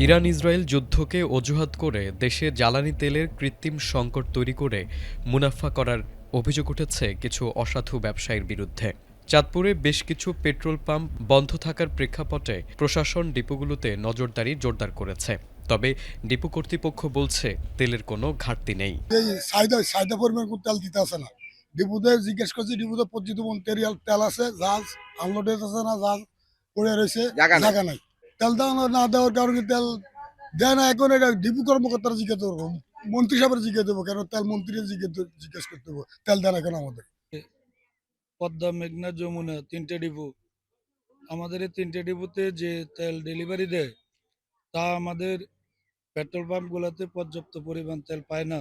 Iran Israel যুদ্ধকে অজুহাত করে দেশে জ্বালানি তেলের কৃত্রিম সংকট তৈরি করে মুনাফা করার অভিযোগ উঠেছে কিছু অসাধু ব্যবসায়ীর বিরুদ্ধে। চাঁদপুরে বেশ কিছু পেট্রোল পাম্প বন্ধ থাকার প্রেক্ষাপটে প্রশাসন ডিপোগুলোতে নজরদারি জোরদার করেছে। তবে ডিপো কর্তৃপক্ষ বলছে তেলের কোনো ঘাটতি নেই। চাহিদা পরিমাণ তেল দিতে আসে না। ডিপুতে জিজ্ঞেস করছি, ডিপুতে পর্যন্ত তেল আছে, জাহাজ আনলোডে আছে না, জাহাজ পড়ে রয়েছে, জায়গা নাই। তেল না দেওয়ার কারণে তেল দেয় না। এখন এটা ডিপু কর্মকর্তারা জিজ্ঞেস করবো, মন্ত্রী সাহেবের জিজ্ঞেস দেবো, কেন তেল মন্ত্রী জিজ্ঞেস করতে হবে তেল দেয় না কেন আমাদের। পদ্মা, মেঘনা, যমুনা তিনটে ডিপো। আমাদের এই তিনটে ডিপোতে যে তেল ডেলিভারি দেয় তা আমাদের পেট্রোল পাম্পগুলোতে পর্যাপ্ত পরিমাণ তেল পায় না।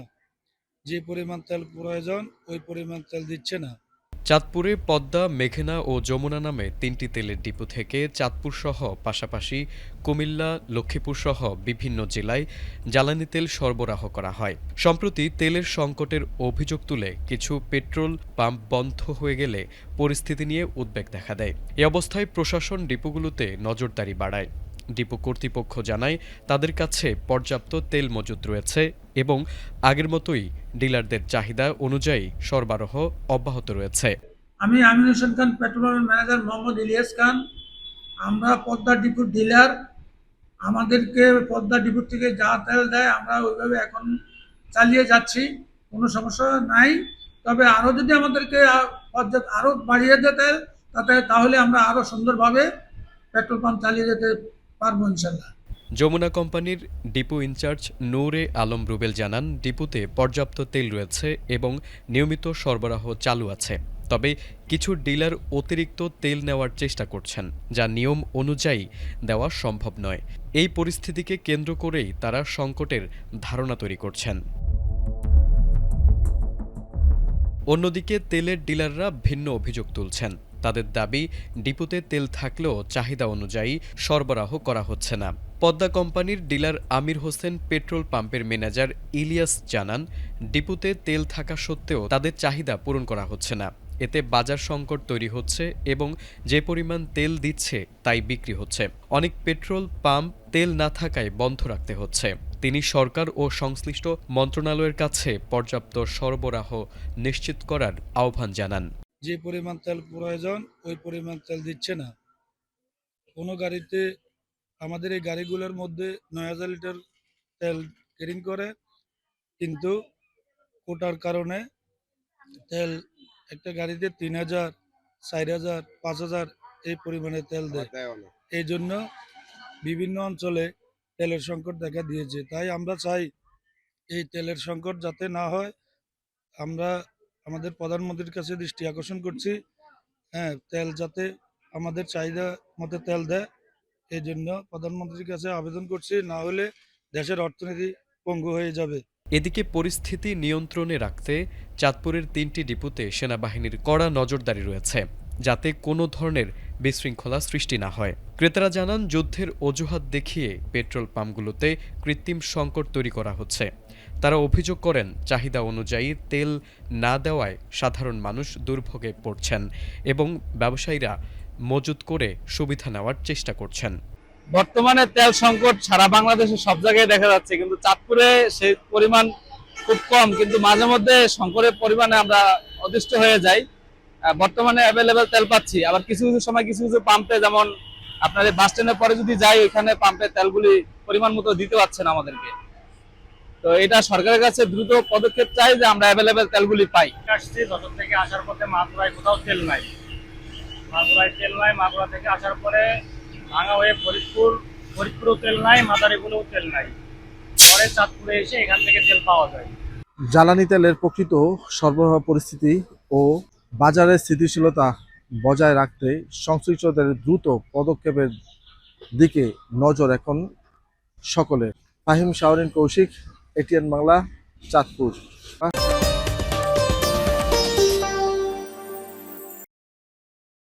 যে পরিমাণ তেল প্রয়োজন ওই পরিমাণ তেল দিচ্ছে না। চাঁদপুরে পদ্মা, মেঘনা ও যমুনা নামে তিনটি তেলের ডিপো থেকে চাঁদপুরসহ পাশাপাশি কুমিল্লা, লক্ষ্মীপুরসহ বিভিন্ন জেলায় জ্বালানি তেল সরবরাহ করা হয়। সম্প্রতি তেলের সংকটের অভিযোগ তুলে কিছু পেট্রোল পাম্প বন্ধ হয়ে গেলে পরিস্থিতি নিয়ে উদ্বেগ দেখা দেয়। এ অবস্থায় প্রশাসন ডিপোগুলোতে নজরদারি বাড়ায়। ডিপো কর্তৃপক্ষ জানায় তাদের কাছে পর্যাপ্ত তেল মজুত রয়েছে এবং আগের মতোই ডিলারদের চাহিদা অনুযায়ী সরবরাহ অব্যাহত রয়েছে। আমি আমিনুল হোসেন খান, পেট্রোল ম্যানেজার মোহাম্মদ ইলিয়াস খান। আমরা পদ্মা ডিপুর ডিলার। আমাদেরকে পদ্মা ডিপুর থেকে যা তেল দেয় আমরা ওইভাবে এখন চালিয়ে যাচ্ছি, কোনো সমস্যা নাই। তবে আরও যদি আমাদেরকে আরও বাড়িয়ে দেয় তেল তাহলে আমরা আরও সুন্দরভাবে পেট্রোল পাম্প চালিয়ে যেতে পারবো ইনশাল্লাহ। যমুনা কোম্পানির ডিপো ইনচার্জ নূরে আলম রুবেল জানান, ডিপোতে পর্যাপ্ত তেল রয়েছে এবং নিয়মিত সরবরাহ চালু আছে। তবে কিছু ডিলার অতিরিক্ত তেল নেওয়ার চেষ্টা করছেন, যা নিয়ম অনুযায়ী দেওয়া সম্ভব নয়। এই পরিস্থিতিকে কেন্দ্র করেই তারা সংকটের ধারণা তৈরি করছেন। অন্যদিকে তেলের ডিলাররা ভিন্ন অভিযোগ তুলছেন। তাদের দাবি, ডিপোতে তেল থাকলেও চাহিদা অনুযায়ী সরবরাহ করা হচ্ছে না। পদ্মা কোম্পানির ডিলার আমির হোসেন পেট্রোল পাম্পের ম্যানেজার ইলিয়াস জানান, ডিপোতে তেল থাকা সত্ত্বেও তাদের চাহিদা পূরণ করা হচ্ছে না। এতে বাজার সংকট তৈরি হচ্ছে এবং যে পরিমাণ তেল দিচ্ছে তাই বিক্রি হচ্ছে। অনেক পেট্রোল পাম্প তেল না থাকায় বন্ধ রাখতে হচ্ছে। তিনি সরকার ও সংশ্লিষ্ট মন্ত্রণালয়ের কাছে পর্যাপ্ত সরবরাহ নিশ্চিত করার আহ্বান জানান। যে পরিমাণ তেল প্রয়োজন ওই পরিমাণ তেল দিচ্ছে না। কোনো গাড়িতে আমাদের এই গাড়িগুলোর মধ্যে ৯,০০০ লিটার তেল ক্যারিং করে, কিন্তু কোটার কারণে তেল একটা গাড়িতে ৩,০০০, ৪,০০০, ৫,০০০ এই পরিমাণে তেল দেয়। এই জন্য বিভিন্ন অঞ্চলে তেলের সংকট দেখা দিয়েছে। তাই আমরা চাই এই তেলের সংকট যাতে না হয়। আমরা আমাদের প্রধানমন্ত্রীর কাছে দৃষ্টি আকর্ষণ করছি, তেল যাতে আমাদের চাহিদা মতো তেল দেয়। এই জন্য প্রধানমন্ত্রীর কাছে আবেদন করছি, না হলে দেশের অর্থনীতি পঙ্গু হয়ে যাবে। এদিকে পরিস্থিতি নিয়ন্ত্রণে রাখতে চাঁদপুরের তিনটি ডিপোতে সেনাবাহিনীর কড়া নজরদারি রয়েছে, যাতে কোনো ধরনের বিশৃঙ্খলা সৃষ্টি না হয়। ক্রেতারা জানান, যুদ্ধের অজুহাত দেখিয়ে পেট্রোল পাম্পগুলোতে কৃত্রিম সংকট তৈরি করা হচ্ছে। তারা অভিযোগ করেন, চাহিদা অনুযায়ী তেল না দেওয়ায় সাধারণ মানুষ দুর্ভোগে পড়ছেন এবং ব্যবসায়ীরা মজুত করে সুবিধা নেওয়ার চেষ্টা করছেন। বর্তমানে তেল সংকট সারা বাংলাদেশে সব জায়গায় দেখা যাচ্ছে, কিন্তু চাঁদপুরে সেই পরিমাণ খুব কম, কিন্তু মাঝে মধ্যে সংকটের পরিমাণে আমরা অতিষ্ঠ হয়ে যাই। বর্তমানে অ্যাভেলেবেল তেল পাচ্ছি, আবার কিছু কিছু সময় কিছু কিছু পাম্পে, যেমন আপনার বাস স্ট্যান্ডের পরে যদি যাই, ওইখানে পাম্পে তেলগুলি পরিমাণ মতো দিতে পারছে না আমাদেরকে। তো এটা সরকারের কাছে দ্রুত পদক্ষেপ চাই যে আমরা অ্যাভেলেবেল তেলগুলি পাই। আসছি যশোর থেকে আসার পথে মাগুরায় কোথাও তেল নাই, মাগুরায় তেল নাই। মাগুরা থেকে আসার পরে ভাঙা হয়ে ফরিদপুরও তেল নাই, মাদারীপুরেও তেল নাই। পরে চাঁদপুরে এসে এখান থেকে তেল পাওয়া যায়। জ্বালানি তেলের প্রকৃত সরবরাহ পরিস্থিতি ও বাজারের স্থিতিশীলতা বজায় রাখতে সংশ্লিষ্টদের দ্রুত পদক্ষেপের দিকে নজর এখন সকলের। ফাহিম শাওরিন কৌশিক, এটিএন বাংলা, চাঁদপুর।